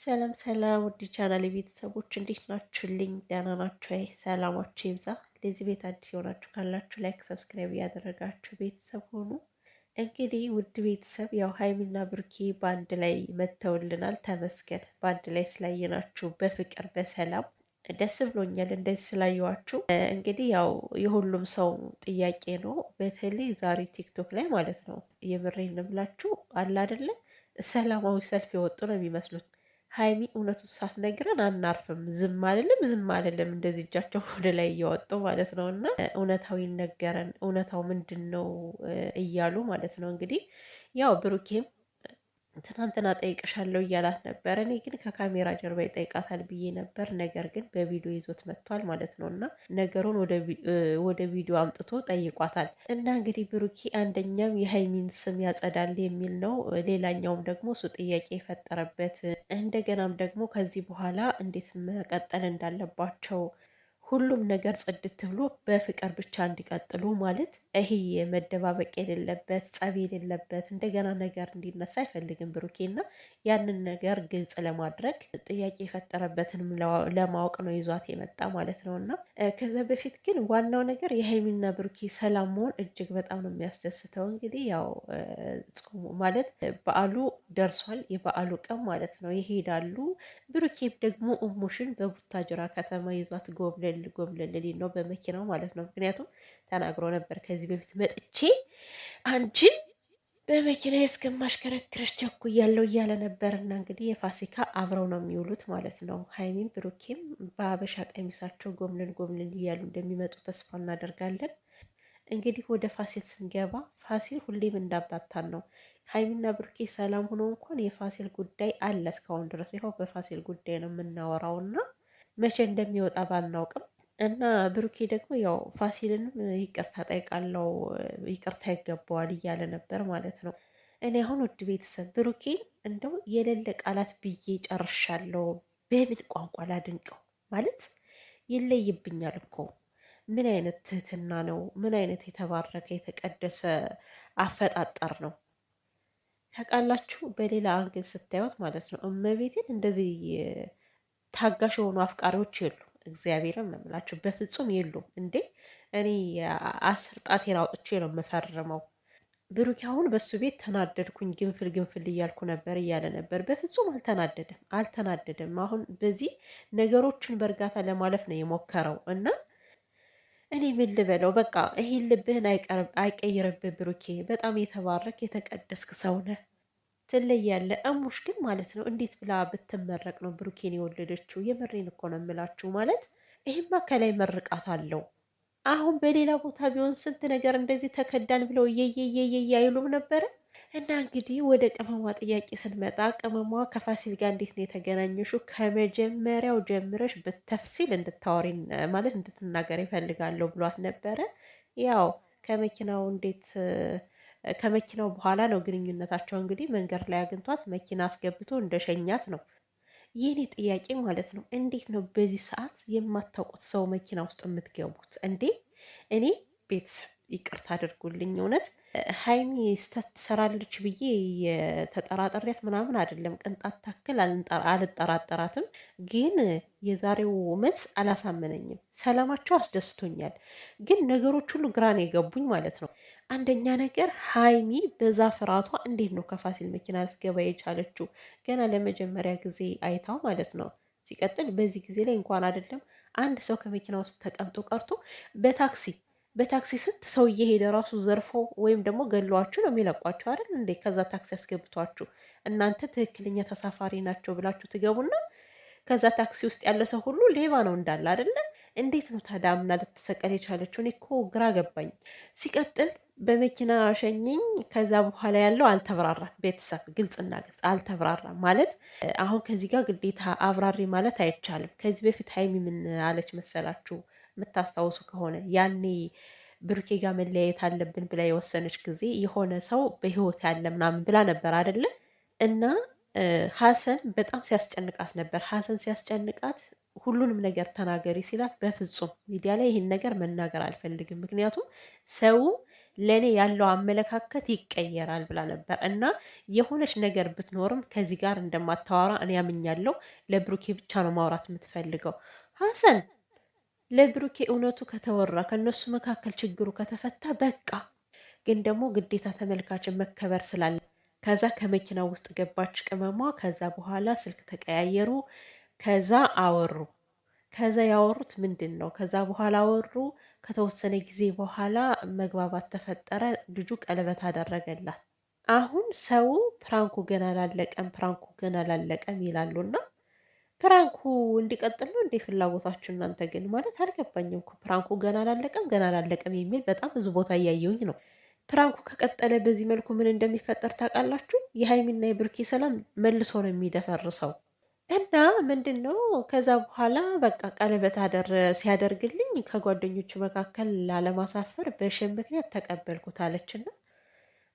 ሰላም ሰላም ውድ ቻናል ቤተሰቦች እንዴት ናችሁልኝ? ደህና ናችሁ? ሰላማችሁ ይብዛ። ለዚህ ቤት አዲስ የሆናችሁ ካላችሁ ላይክ፣ ሰብስክራይብ እያደረጋችሁ ቤተሰብ ሆኑ። እንግዲህ ውድ ቤተሰብ ያው ሀይሚና ብሩኬ በአንድ ላይ መጥተውልናል። ተመስገን። በአንድ ላይ ስላየናችሁ በፍቅር በሰላም ደስ ብሎኛል። እንደዚህ ስላየዋችሁ እንግዲህ ያው የሁሉም ሰው ጥያቄ ነው። በተለይ ዛሬ ቲክቶክ ላይ ማለት ነው የምሬን ብላችሁ አለ አይደለ ሰላማዊ ሰልፍ የወጡ ነው የሚመስሉት። ሀይሚ እውነቱን ሳትነግረን አናርፍም፣ ዝም አልልም እንደዚህ እጃቸው ወደ ላይ እያወጡ ማለት ነው። እና እውነታው ይነገረን፣ እውነታው ምንድን ነው እያሉ ማለት ነው። እንግዲህ ያው ብሩኬም ትናንትና ጠይቅሻለሁ እያላት ነበር። እኔ ግን ከካሜራ ጀርባ ይጠይቃታል ብዬ ነበር። ነገር ግን በቪዲዮ ይዞት መጥቷል ማለት ነው እና ነገሩን ወደ ቪዲዮ አምጥቶ ጠይቋታል። እና እንግዲህ ብሩኬ አንደኛም የሀይሚን ስም ያጸዳል የሚል ነው፣ ሌላኛውም ደግሞ እሱ ጥያቄ የፈጠረበት እንደገናም ደግሞ ከዚህ በኋላ እንዴት መቀጠል እንዳለባቸው ሁሉም ነገር ጽድት ብሎ በፍቅር ብቻ እንዲቀጥሉ ማለት ይሄ መደባበቅ የሌለበት ጸብ የሌለበት እንደገና ነገር እንዲነሳ አይፈልግም ብሩኬና ያንን ነገር ግልጽ ለማድረግ ጥያቄ የፈጠረበትንም ለማወቅ ነው ይዟት የመጣ ማለት ነው። እና ከዛ በፊት ግን ዋናው ነገር የሀይሚና ብሩኬ ሰላም መሆን እጅግ በጣም ነው የሚያስደስተው። እንግዲህ ያው ጾሙ ማለት በዓሉ ደርሷል፣ የበዓሉ ቀን ማለት ነው ይሄዳሉ። ብሩኬም ደግሞ እሙሽን በቡታጅራ ከተማ ይዟት ጎብለል ሊል ነው በመኪናው ማለት ነው። ምክንያቱም ተናግሮ ነበር ከዚህ በፊት መጥቼ አንቺን በመኪና እስከማሽከረክረሽ ቸኩያለሁ እያለ ነበር። እና እንግዲህ የፋሲካ አብረው ነው የሚውሉት ማለት ነው። ሀይሚም ብሩኬም በሀበሻ ቀሚሳቸው ጎምልን እያሉ እንደሚመጡ ተስፋ እናደርጋለን። እንግዲህ ወደ ፋሲል ስንገባ ፋሲል ሁሌም እንዳብታታን ነው። ሀይሚና ብሩኬ ሰላም ሆኖ እንኳን የፋሲል ጉዳይ አለ እስካሁን ድረስ። ይኸው በፋሲል ጉዳይ ነው የምናወራውና መቼ እንደሚወጣ ባናውቅም እና ብሩኬ ደግሞ ያው ፋሲልንም ይቅርታ ጠይቃለው ይቅርታ ይገባዋል እያለ ነበር ማለት ነው። እኔ አሁን ውድ ቤተሰብ ብሩኬ እንደው የሌለ ቃላት ብዬ ጨርሻለሁ። በምን ቋንቋ ላድንቀው ማለት ይለይብኛል እኮ ምን አይነት ትህትና ነው? ምን አይነት የተባረከ የተቀደሰ አፈጣጠር ነው? ታውቃላችሁ፣ በሌላ አንግል ስታዩት ማለት ነው እመቤቴን እንደዚህ ታጋሽ የሆኑ አፍቃሪዎች የሉ። እግዚአብሔርን ነው የምላቸው፣ በፍጹም የሉም። እንዴ እኔ 10 ጣቴን አውጥቼ ነው የምፈርመው። ብሩክ አሁን በሱ ቤት ተናደድኩኝ ግንፍል እያልኩ ነበር እያለ ነበር። በፍጹም አልተናደደም። አሁን በዚህ ነገሮችን በእርጋታ ለማለፍ ነው የሞከረው እና እኔ ምን ልበለው፣ በቃ ይሄን ልብህን አይቀይርብህ ብሩኬ። በጣም የተባረክ የተቀደስክ ሰው ነህ፣ ትለያለህ። እሙሽ ግን ማለት ነው እንዴት ብላ ብትመረቅ ነው ብሩኬን የወለደችው? የምሬን እኮ ነው የምላችሁ። ማለት ይሄማ ከላይ መርቃት አለው። አሁን በሌላ ቦታ ቢሆን ስንት ነገር እንደዚህ ተከዳን ብለው እየየየየ አይሉም ነበረ። እና እንግዲህ ወደ ቅመሟ ጥያቄ ስንመጣ ቅመሟ ከፋሲል ጋር እንዴት ነው የተገናኘሹ? ከመጀመሪያው ጀምረሽ በተፍሲል እንድታወሪ ማለት እንድትናገር ይፈልጋለሁ ብሏት ነበረ። ያው ከመኪናው እንዴት ከመኪናው በኋላ ነው ግንኙነታቸው። እንግዲህ መንገድ ላይ አግኝቷት መኪና አስገብቶ እንደሸኛት ነው የኔ ጥያቄ ማለት ነው። እንዴት ነው በዚህ ሰዓት የማታውቁት ሰው መኪና ውስጥ የምትገቡት እንዴ? እኔ ቤተሰብ ይቅርታ አድርጉልኝ እውነት ሀይሚ ስተት ትሰራለች ብዬ የተጠራጠሪያት ምናምን አይደለም። ቅንጣት ታክል አልጠራጠራትም። ግን የዛሬው መልስ አላሳመነኝም። ሰላማቸው አስደስቶኛል፣ ግን ነገሮች ሁሉ ግራን የገቡኝ ማለት ነው። አንደኛ ነገር ሀይሚ በዛ ፍራቷ እንዴት ነው ከፋሲል መኪና ልትገባ የቻለችው? ገና ለመጀመሪያ ጊዜ አይታው ማለት ነው። ሲቀጥል በዚህ ጊዜ ላይ እንኳን አይደለም አንድ ሰው ከመኪና ውስጥ ተቀምጦ ቀርቶ በታክሲ ስንት ሰው እየሄደ ራሱ ዘርፎ ወይም ደግሞ ገሏችሁ ነው የሚለቋችሁ አይደል እንዴ? ከዛ ታክሲ ያስገብቷችሁ እናንተ ትክክለኛ ተሳፋሪ ናቸው ብላችሁ ትገቡና ከዛ ታክሲ ውስጥ ያለ ሰው ሁሉ ሌባ ነው እንዳለ አይደለ? እንዴት ነው ታዲያ አምና ልትሰቀል የቻለችው? እኔ እኮ ግራ ገባኝ። ሲቀጥል በመኪና ሸኘኝ ከዛ በኋላ ያለው አልተብራራም። ቤተሰብ ግልጽና ግልጽ አልተብራራም ማለት አሁን ከዚህ ጋር ግዴታ አብራሪ ማለት አይቻልም። ከዚህ በፊት ሀይሚ ምን አለች መሰላችሁ? የምታስታውሱ ከሆነ ያኔ ብሩኬ ጋር መለያየት አለብን ብላ የወሰነች ጊዜ የሆነ ሰው በህይወት ያለ ምናምን ብላ ነበር አይደለ? እና ሀሰን በጣም ሲያስጨንቃት ነበር። ሀሰን ሲያስጨንቃት ሁሉንም ነገር ተናገሪ ሲላት በፍጹም ሚዲያ ላይ ይህን ነገር መናገር አልፈልግም፣ ምክንያቱም ሰው ለኔ ያለው አመለካከት ይቀየራል ብላ ነበር። እና የሆነች ነገር ብትኖርም ከዚህ ጋር እንደማታወራ እኔ ያምኛለሁ። ለብሩኬ ብቻ ነው ማውራት የምትፈልገው። ሀሰን ለብሩኬ እውነቱ ከተወራ ከነሱ መካከል ችግሩ ከተፈታ በቃ። ግን ደግሞ ግዴታ ተመልካችን መከበር ስላለ ከዛ ከመኪና ውስጥ ገባች ቅመሟ። ከዛ በኋላ ስልክ ተቀያየሩ። ከዛ አወሩ። ከዛ ያወሩት ምንድን ነው? ከዛ በኋላ አወሩ። ከተወሰነ ጊዜ በኋላ መግባባት ተፈጠረ። ልጁ ቀለበት አደረገላት። አሁን ሰው ፕራንኩ ገና አላለቀም፣ ፕራንኩ ገና አላለቀም ይላሉና ፕራንኩ እንዲቀጥል ነው እንዴ ፍላጎታችሁ እናንተ? ግን ማለት አልገባኝም እኮ ፕራንኩ ገና አላለቀም ገና አላለቀም የሚል በጣም ብዙ ቦታ እያየውኝ ነው። ፕራንኩ ከቀጠለ በዚህ መልኩ ምን እንደሚፈጠር ታውቃላችሁ? የሀይሚና የብሩኬ ሰላም መልሶ ነው የሚደፈርሰው። እና ምንድን ነው ከዛ በኋላ በቃ ቀለበት ሲያደርግልኝ ከጓደኞቹ መካከል ላለማሳፈር በሽን ምክንያት ተቀበልኩት አለችና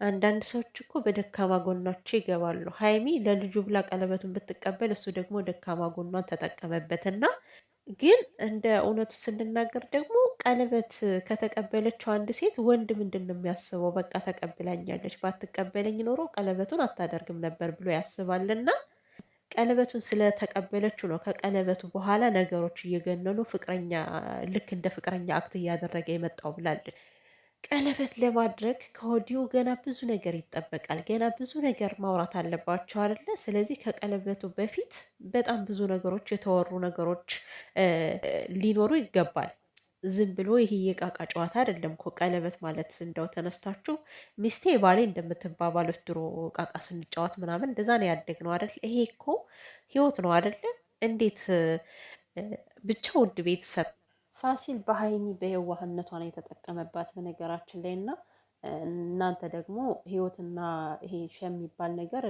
አንዳንድ ሰዎች እኮ በደካማ ጎናቸው ይገባሉ። ሀይሚ ለልጁ ብላ ቀለበቱን ብትቀበል እሱ ደግሞ ደካማ ጎኗን ተጠቀመበትና ግን እንደ እውነቱ ስንናገር ደግሞ ቀለበት ከተቀበለችው አንድ ሴት ወንድ ምንድን ነው የሚያስበው? በቃ ተቀብላኛለች፣ ባትቀበለኝ ኖሮ ቀለበቱን አታደርግም ነበር ብሎ ያስባልና ቀለበቱን ስለተቀበለችው ነው ከቀለበቱ በኋላ ነገሮች እየገነኑ ፍቅረኛ ልክ እንደ ፍቅረኛ አክት እያደረገ የመጣው ብላለች። ቀለበት ለማድረግ ከወዲሁ ገና ብዙ ነገር ይጠበቃል። ገና ብዙ ነገር ማውራት አለባቸው አይደለ? ስለዚህ ከቀለበቱ በፊት በጣም ብዙ ነገሮች የተወሩ ነገሮች ሊኖሩ ይገባል። ዝም ብሎ ይሄ የቃቃ ጨዋታ አይደለም እኮ ቀለበት ማለት። እንደው ተነስታችሁ ሚስቴ ባሌ እንደምትባባሉት ድሮ ቃቃ ስንጫወት ምናምን እንደዛ ነው ያደግነው አይደል? ይሄ እኮ ህይወት ነው አይደለ? እንዴት ብቻ ውድ ቤተሰብ ፋሲል በሀይሚ በየዋህነቷ ነው የተጠቀመባት በነገራችን ላይ እና እናንተ ደግሞ ህይወትና ይሄ ሸም የሚባል ነገር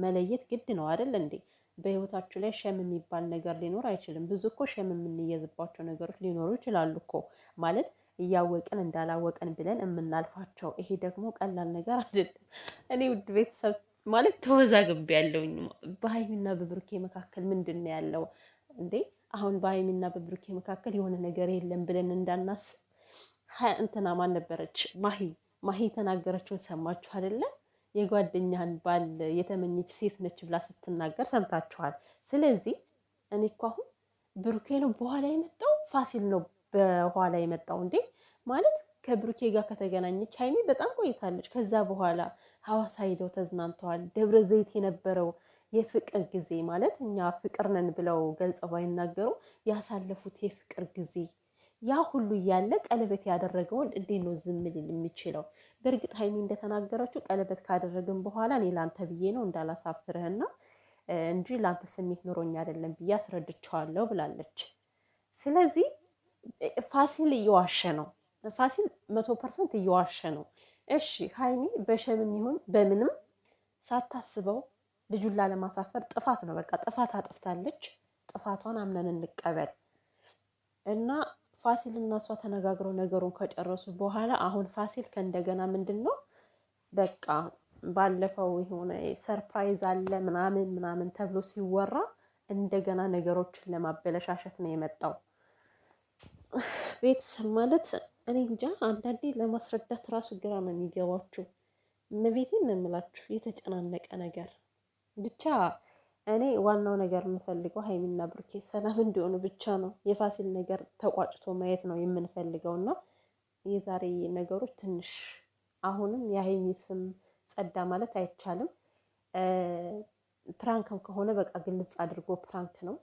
መለየት ግድ ነው አይደል እንዴ? በህይወታችሁ ላይ ሸም የሚባል ነገር ሊኖር አይችልም። ብዙ እኮ ሸም የምንየዝባቸው ነገሮች ሊኖሩ ይችላሉ እኮ ማለት እያወቅን እንዳላወቅን ብለን የምናልፋቸው። ይሄ ደግሞ ቀላል ነገር አይደለም። እኔ ውድ ቤተሰብ ማለት ተወዛግቤ ያለውኝ በሀይሚና በብሩኬ መካከል ምንድን ነው ያለው እንዴ? አሁን በሀይሚና በብሩኬ መካከል የሆነ ነገር የለም ብለን እንዳናስብ። እንትና ማን ነበረች? ማሂ የተናገረችውን ሰማችሁ አይደለ? የጓደኛህን ባል የተመኘች ሴት ነች ብላ ስትናገር ሰምታችኋል። ስለዚህ እኔ እኮ አሁን ብሩኬ ነው በኋላ የመጣው ፋሲል ነው በኋላ የመጣው እንዴ? ማለት ከብሩኬ ጋር ከተገናኘች ሀይሚ በጣም ቆይታለች። ከዛ በኋላ ሀዋሳ ሄደው ተዝናንተዋል። ደብረ ዘይት የነበረው የፍቅር ጊዜ ማለት እኛ ፍቅር ነን ብለው ገልጸው ባይናገሩ ያሳለፉት የፍቅር ጊዜ ያ ሁሉ እያለ ቀለበት ያደረገውን እንዴት ነው ዝም ሊል የሚችለው? በእርግጥ ሀይሚ እንደተናገረችው ቀለበት ካደረግን በኋላ እኔ ላንተ ብዬ ነው እንዳላሳፍርህና እንጂ ላንተ ስሜት ኑሮኝ አይደለም ብዬ አስረድቸዋለሁ ብላለች። ስለዚህ ፋሲል እየዋሸ ነው። ፋሲል 100% እየዋሸ ነው። እሺ ሀይሚ በሸምም ይሁን በምንም ሳታስበው ልጁን ላለማሳፈር ጥፋት ነው። በቃ ጥፋት አጥፍታለች። ጥፋቷን አምነን እንቀበል እና ፋሲል እና እሷ ተነጋግረው ነገሩን ከጨረሱ በኋላ አሁን ፋሲል ከእንደገና ምንድን ነው በቃ ባለፈው የሆነ ሰርፕራይዝ አለ ምናምን ምናምን ተብሎ ሲወራ እንደገና ነገሮችን ለማበለሻሸት ነው የመጣው። ቤተሰብ ማለት እኔ እንጃ አንዳንዴ ለማስረዳት ራሱ ግራ ነው የሚገባችሁ። እመቤቴን ነው የምላችሁ የተጨናነቀ ነገር ብቻ እኔ ዋናው ነገር የምፈልገው ሀይሚና ብሩኬ ሰላም እንዲሆኑ ብቻ ነው። የፋሲል ነገር ተቋጭቶ ማየት ነው የምንፈልገው እና የዛሬ ነገሮች ትንሽ አሁንም የሀይሚ ስም ጸዳ ማለት አይቻልም። ፕራንክም ከሆነ በቃ ግልጽ አድርጎ ፕራንክ ነው።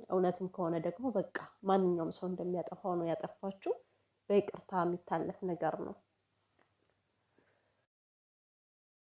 እውነትም ከሆነ ደግሞ በቃ ማንኛውም ሰው እንደሚያጠፋው ነው ያጠፋችው። በይቅርታ የሚታለፍ ነገር ነው።